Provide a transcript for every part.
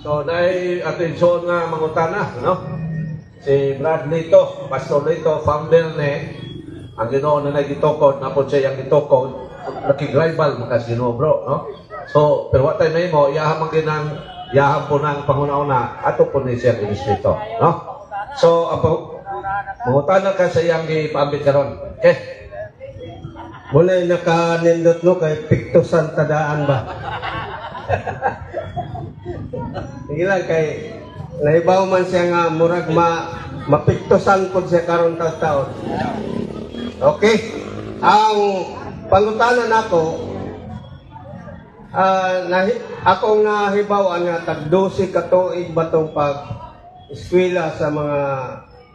So, dahil atensyon nga mangutana, no? Si Brad Lito, Pastor Lito, founder ni ang Ginoo na nagitokod, napod siya yung gitokod, nakig-rival makas Ginoo, bro, no? So, pero what time may mo, iyahan po ng panguna-una, ato po ni siya Espiritu, no? So, mangutana ka sa iyang ipaambit karon. Okay? Muna yung nakanindot no kay Pictusan Tadaan ba? Sige lang kay naibaw man siya nga murag mapiktusan po siya karon taon. Okay. Ang pangutanan ako akong nahibawan nga tag 12 ka tuig ba tong pag eskwela sa mga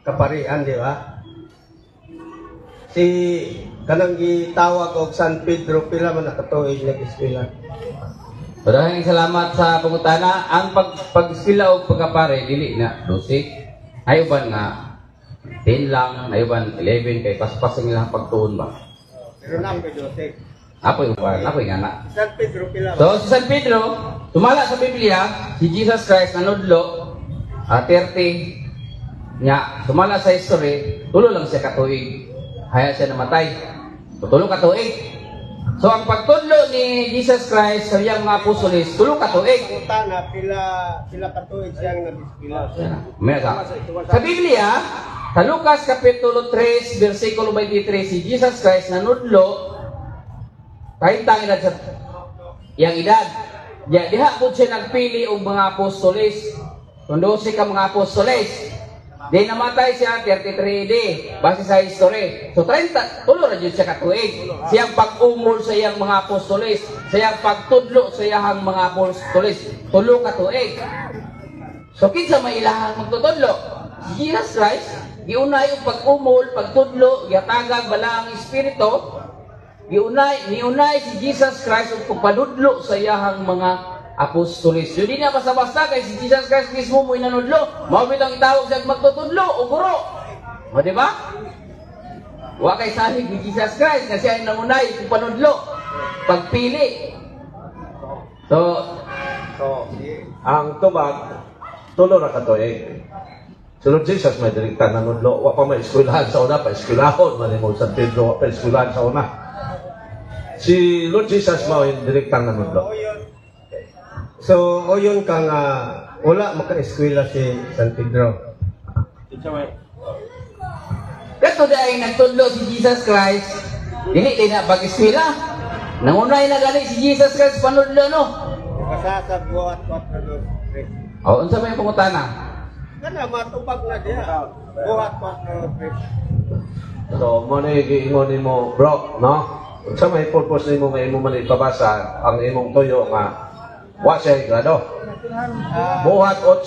kaparian, di ba? Si kanang gitawag og San Pedro pila man nakatuig nag-eskwela. Maraming salamat sa pangutana. Ang pag-eskwela o pagkapare dili na 12. Ayuban nga 10 lang, ayuban 11 kay paspas nila pagtuon ba. Pero na ko 12. Apo yung nga na. San Pedro pila. So si San Pedro, tumala sa Biblia, si Jesus Christ nanudlo 30 nya, tumala sa history, tulo lang siya katuig. Haya siya namatay. Tulo katuig. So ang pagtudlo ni Jesus Christ sa iyang mga apostoles, tulo katuig. Putana pila katuig siyang nag-eskwela. Sa Biblia, sa Lucas Kapitulo 3, versikulo 23, si Jesus Christ nanudlo 30 edad sa iyang edad. Diha po siya nagpili og mga apostoles. Kung 12 ka mga apostoles. Di namatay siya 33 AD base sa history. So 30 tulo ra jud siya katuig. Siyang pag-umol sa iyang mga apostoles, siyang pagtudlo sa iyang mga apostoles, tulo ka tuig. So kinsa may ilahang magtutudlo? Si Jesus Christ, giunay ang pag-umol, pagtudlo, gihatagag bala ang espiritu. Giunay si Jesus Christ ang pagpadudlo sa iyang mga apostoles. Yun din na basta-basta kay si Jesus Christ mismo mo inanudlo. Mawabit ang itawag siya magtutudlo o guro. O diba? Wa kay salig ni Jesus Christ na siya ay nangunay kung panudlo. Pagpili. So, ang tubag, tulo na katuig. Sunod Jesus may direkta nanudlo. Wa pa may eskwelahan sa una, pa eskwelahon. Manimod San Pedro, pa eskwelahan sa una. Si Lord Jesus mo yung direktang nanudlo. So, o yun kang wala maka-eskwela si San Pedro. kato dahil nagtudlo si Jesus Christ, dili na pag-eskwela. Nangunay na gali si Jesus Christ panudlo, no? Kasasab buhat 4-2-3. O, unsa may pangutana? Kana matubag na diha. Buhat 4-3. So, mo na giingon nimo, bro, no? Unsa may purpose nimo nga imo man ipabasa ang imong tuyo nga wa siya grado. Buhat 8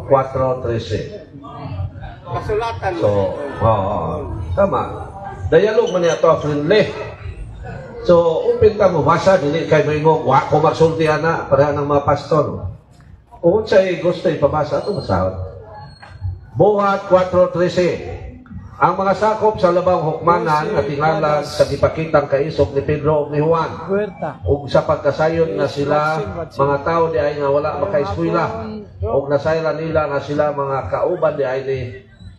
4:13. Kasulatan. So, tama. Dialog man ato friendly. So, upin ta mo basa dili kay mo wa ko magsulti ana para ng mga pastor. Kung say gusto ipabasa ato masahod. Buhat 4:13. Ang mga sakop sa labang hukmanan at tingalan sa gipakitang kaisog ni Pedro ug ni Juan ug sa pagkasayon nga sila mga tao di ay nga wala makaeskwela ug nasayran nila nga sila mga kauban di ay ni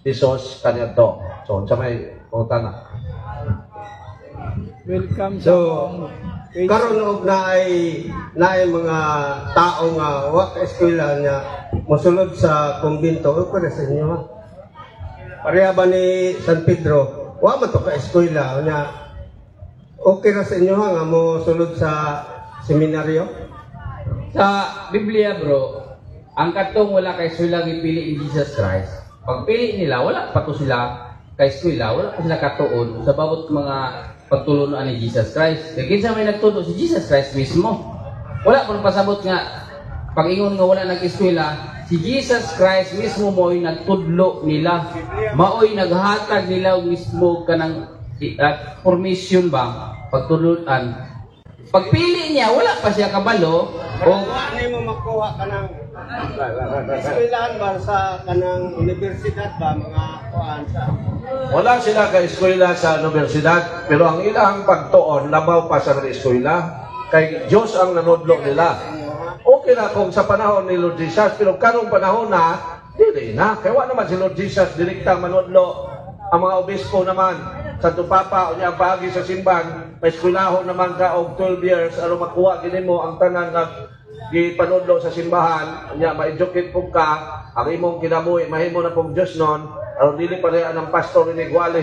Jesus kaniadto. So unsa may pangutana? Welcome. So, karon og naay mga tao nga wa ka eskwela nga mosulod sa kumbento o para sa inyo ha. Pareha ba ni San Pedro, wa man to ka eskwela nya okay ra sa inyo ha nga mo sulod sa seminaryo? Sa Biblia, bro, ang katong wala kay eskwela gipili ni Jesus Christ. Pagpili nila, wala pa to sila kay eskwela, wala pa sila katuon sa bawat mga pagtulunan ni Jesus Christ. Kaya kinsa may nagtudlo si Jesus Christ mismo. Wala pa pasabot nga pag-ingon nga wala nag-eskwela, si Jesus Christ mismo mo'y nagtudlo nila. Mao'y naghatag nila mismo kanang formation ba, pagtulutan. Pagpili niya, wala pa siya kabalo. O Wala mo makuha ka ng eskwelahan ba sa kanang universidad ba, mga kuhaan sa... Wala sila ka eskwela sa universidad, pero ang ilang pagtuon labaw pa sa eskwela kay Dios ang nanudlo nila. okay na kung sa panahon ni Lord Jesus, pero karong panahon na, dili na. Kaya wala naman si Lord Jesus, direktang manudlo. Ang mga obispo naman, Santo Papa, unya ang paagi sa simbahan, may eskwelaho naman ka og 12 years, aron makuha gini mo ang tanan nga gipanudlo sa simbahan, unya ma-educate po ka, ang imong kinabuhi, mahimo na pong Diyos nun, aron dili pareha ng pastor ni Guali,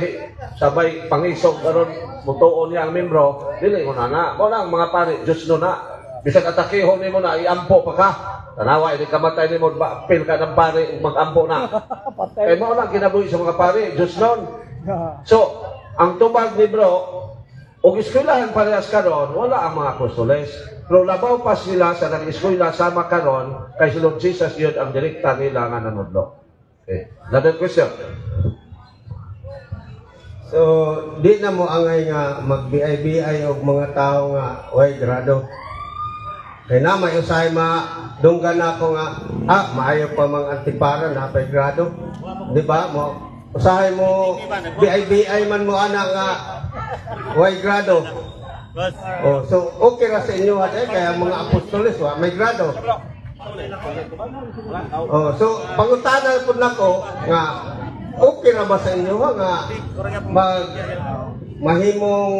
sabay pangisog, aron mutuon niya ang membro, dili mo na. Mo lang mga pare, Diyos nun na. Bisag atakihon ni mo na, iampo pa ka. Tanawa, hindi kamatay ni mo, apil ka ng pare, mag-ampo na. Kaya mo lang kinabuhi sa mga pare, Diyos nun. So, ang tubag ni bro, o eskwelahan parehas karon, wala ang mga apostoles. Pero labaw pa sila sa nag-eskwela sama karon, kay si Lord Jesus yun ang direkta nila nga nanudlo. Okay. Another question. So, di na mo angay nga mag-BI-BI og mga tao nga way grado. Kaya na may usay dunggan na ako nga, maayo pa mga antipara na pa'y grado. Di ba? Usahay mo, BI-BI man mo anak nga way grado. Oh, so okay ra sa inyo kaya mga apostoles may grado. Oh, so pangutanan pud nako nga okay ra ba sa inyo nga mahimong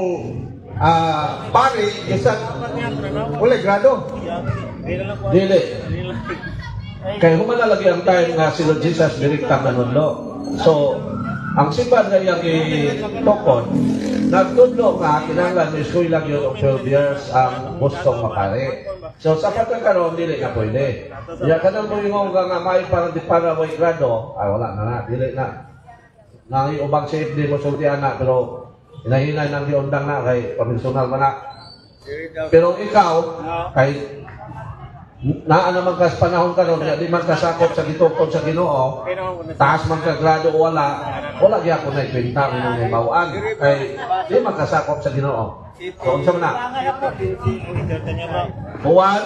pare isang wala grado. Dili. Kaya humalalagi ang time nga si Lord Jesus direktang nanudlo. So, ang simbahan nga iyang itokon, nagtudlo nga, kinanglan ni eskwela yun o 12 years ang gustong mapare. So, sa pagkakaroon, dili na pwede. Kaya kanang mo yung nga may parang di para may grado, wala na, dili na. Nang ubang safety mo sultihan na, pero hinahinay ng diundang na, kay paminsonal man na. Pero ikaw, kay naan naman kas panahon karon di man kasakop sa gitukod sa Ginoo, taas man ka grado o wala gyapon na ibenta ng mawaan kay di man kasakop sa Ginoo. So unsa man na? Juan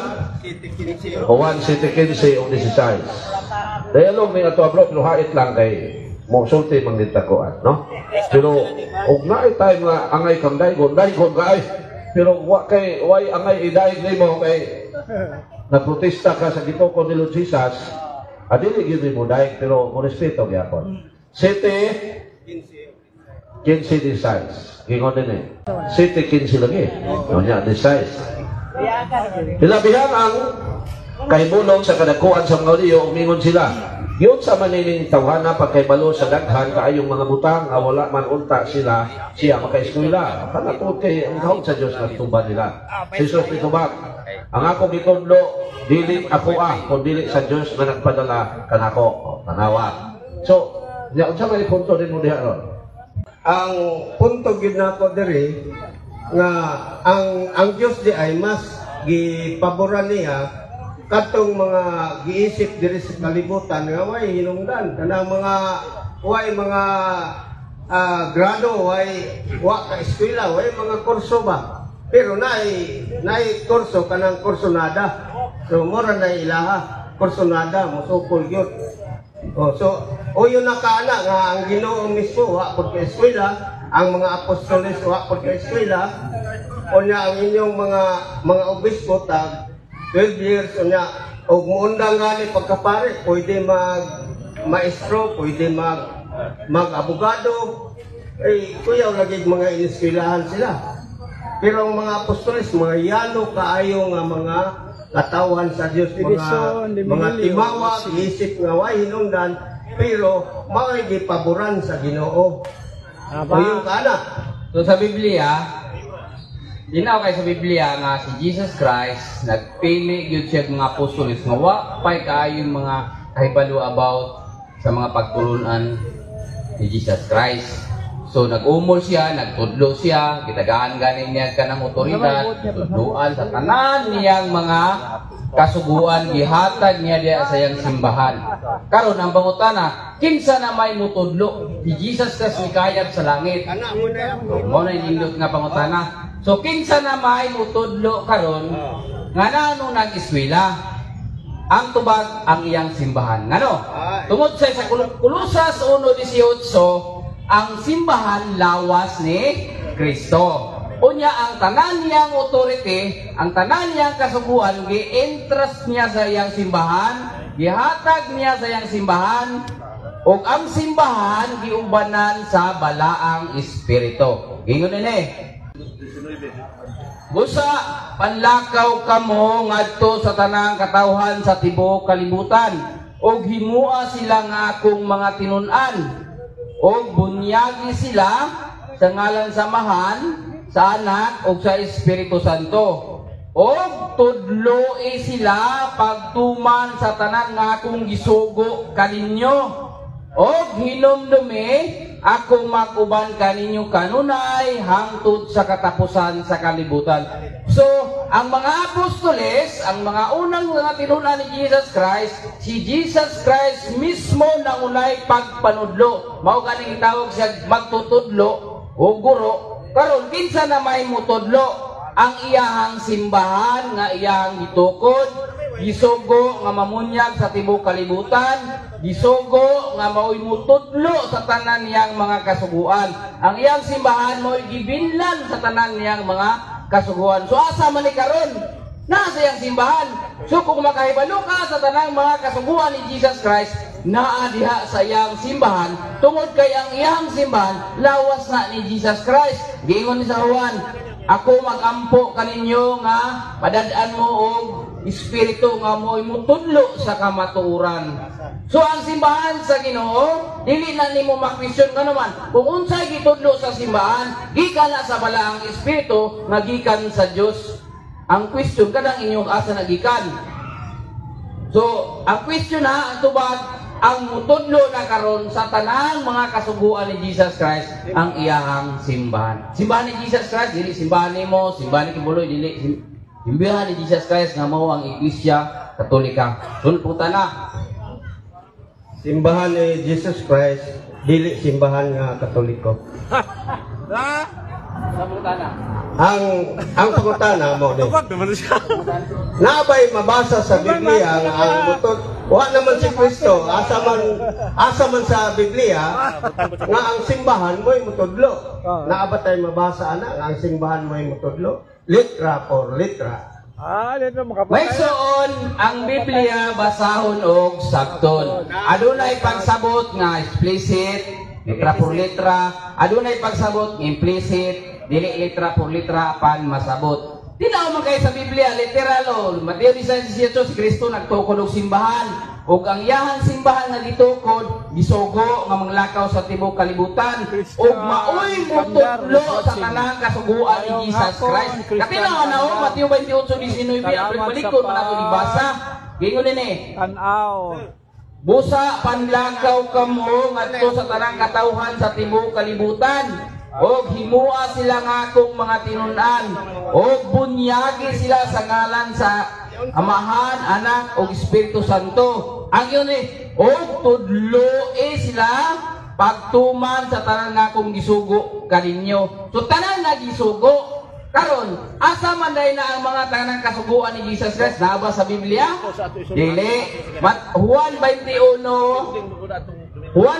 City 15 o 16. Dayalog ni ato bro pero hait lang kay mo sulti man dita ko no. Pero ug naay time nga angay kang daygon kay pero wa kay way angay idaig nimo kay nagprotesta ka sa gitukod ni Lord Jesus, dili gyud mo daig pero mo respeto gyapon. City 15 16. Gingon din City 15 lagi. Nya 16. Hilabihan ang kahimulong sa kadakuan sa mga liyo, umingon sila. Yun sa manining tawhana pagkaybalo sa daghan kaayong mga butang wala man unta sila siya makaeskwela. Kanatod kay ang gahom sa Dios nagtuban nila. Jesus nitubag. Ang ako gitudlo dili ako kung dili sa Dios nga nagpadala kanako. Tanawa. So, ya unsa may punto din mo diha ron? Ang punto gid nako diri nga ang Dios di ay mas gipaboran niya katong mga giisip diri sa kalibutan nga way hinungdan kanang mga grado way wa ka eskwela way mga kurso ba pero naay kurso kanang kursonada so mora na ilaha kursonada musukol gyud so yun nakaana nga ang Ginoo mismo wa pud ka eskwela ang mga apostoles wa pud ka eskwela unya ang inyong mga obispo tag 12 years unya og muundang gani pagkapare pwede maestro pwede mag-abogado kuyaw lagi mga ineskwelahan sila pero ang mga apostoles mga yano kaayo nga mga katawan sa Dios mga timawa isip nga way hinungdan pero mao'y gipaboran sa Ginoo yung kana so sa Biblia linaw kay sa Biblia nga si Jesus Christ nagpili gyud siya mga apostoles nga wa pay kaayong mga kahibalo about sa mga pagtulunan ni Jesus Christ. So nag-umol siya, nagtudlo siya, gitagaan ganin niya kanang otoridad, tudluan sa tanan niyang mga kasuguan gihatag niya diya sa iyang simbahan. Karon ang pangutana, kinsa na may mutudlo? Si Jesus Christ ni kayat sa langit. Mo na indot nga pangutana. So kinsa na may mutudlo karon nga nano nag-eskwela? Ang tubag ang iyang simbahan. Ngano? Tungod sa Kolosas 1:18, ang simbahan lawas ni Kristo. Unya ang tanan niyang authority, ang tanan niyang kasuguan, gi-interest niya sa iyang simbahan, gihatag niya sa iyang simbahan, ug ang simbahan giubanan sa balaang espiritu. Ingon ini. Busa panlakaw kamo ngadto sa tanang katawhan sa tibuok kalibutan, ug himua sila nga akong mga tinun-an, ug bunyagi sila sa ngalan samahan, sa Anak ug sa Espiritu Santo. Og tudloi sila pagtuman sa tanan nga akong gisugo kaninyo. Og hinumdumi ako makuban kaninyo kanunay hangtod sa katapusan sa kalibutan. So, ang mga apostoles, ang mga unang mga tinunan ni Jesus Christ, si Jesus Christ mismo na unay pagpanudlo. Mao ganing tawag siya magtutudlo o guro. Karon kinsa na may mutudlo? Ang iyahang simbahan nga iyahang gitukod, gisugo nga mamunyag sa tibuok kalibutan, gisugo nga mao'y mutudlo sa tanan niyang mga kasuguan. Ang iyang simbahan mao'y gibinlan sa tanan niyang mga kasuguan. So asa man ni karon? Nasa iyang simbahan. So kung makahibalo ka sa tanang mga kasuguan ni Jesus Christ, naa diha sa iyang simbahan, tungod kay ang iyang simbahan lawas na ni Jesus Christ. Giingon ni sa Juan, ako magampo kaninyo nga padadaan mo og espiritu nga mo'y mutudlo sa kamatuoran. So ang simbahan sa Ginoo, dili na nimo ma-question nga naman kung unsay gitudlo sa simbahan, gikan na sa balaang espiritu nga gikan sa Dios. Ang question kadang inyong asa nagikan. So ang question na ang tubag, ang mutudlo na karon sa tanang mga kasuguan ni Jesus Christ ang iyahang simbahan. Simbahan ni Jesus Christ dili simbahan nimo, simbahan ni Kibuloy dili simbahan ni Jesus Christ nga mao ang Iglesia Katolika. Sulputan na. Simbahan ni Jesus Christ dili simbahan nga Katoliko. Sulputan na. Ang pangutana mo ni. Nabay mabasa sa Biblia nga ang mutod wa naman si Kristo asa man sa Biblia nga ang simbahan mo'y mutudlo. Naabatay mabasa ana nga ang simbahan mo'y mutudlo. Litra por litra. Dito makapatay. May suon ang Biblia basahon og sakton. Adunay pagsabot nga explicit, litra por litra. Adunay pagsabot nga implicit, dili litra por litra pan masabot. Di na man kay sa Biblia literal o Mateo 16:18 si Kristo nagtukod og simbahan. Ug ang iyahang simbahan nga gitukod, gisugo nga manglakaw sa tibuok kalibutan ug maoy mutudlo sa tanang kasuguan ni Jesus Christ. Katinaw na o Mateo 28:19 balikod man ato ibasa. Gingon ni Tanaw. busa panlakaw kamo ngadto sa tanang katawhan sa tibuok kalibutan. Og himua sila nga akong mga tinun-an, og bunyagi sila sa ngalan sa Amahan, Anak, og Espiritu Santo. Ang yun og tudloi sila pagtuman sa tanan nga akong gisugo kaninyo. So tanan na gisugo. Karon, asa man day na ang mga tanang kasuguan ni Jesus Christ naba sa Biblia? Dili. Juan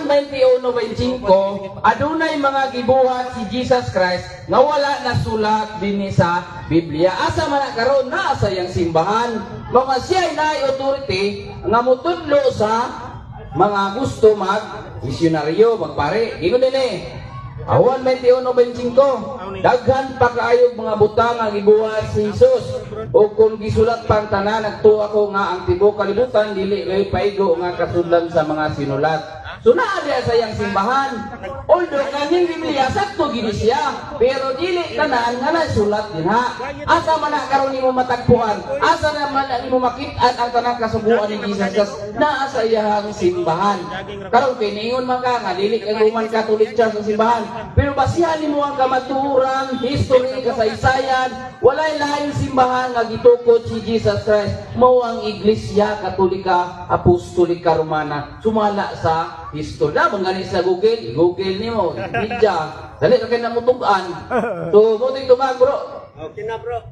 21:25 adunay mga gibuhat si Jesus Christ nga wala nasulat dinhi sa Biblia. Asa man na karon naa sa iyang simbahan, mga siya nay authority nga mutudlo sa mga gusto mag-misyonaryo, magpare. Ingon dinhi. Juan 21:25 daghan pa kaayog mga butang ang gibuhat si Jesus. O kung gisulat pang tanan nagtuo ako nga ang tibuok kalibutan dili kay paigo nga kasudlan sa mga sinulat. So naa diya sa iyang simbahan. Although kaning Biblia sakto gini siya, pero dili tanan nga nasulat dinha. Asa man na karon nimo matagpuan? Asa naman nimo makit-an ang tanang kasuguan ni Jesus naa sa iyang simbahan? Karon kiningon man ka nga dili kay Roman Catholic Church ang simbahan, pero basihan nimo ang kamaturan, history, kasaysayan, walay laing simbahan nga gitukod si Jesus Christ mao ang Iglesia Katolika Apostolika Romana. Sumala sa history na mga sa Google nimo, media. Dali ka kay namutugan. So mo ting tumag bro. Okay na bro.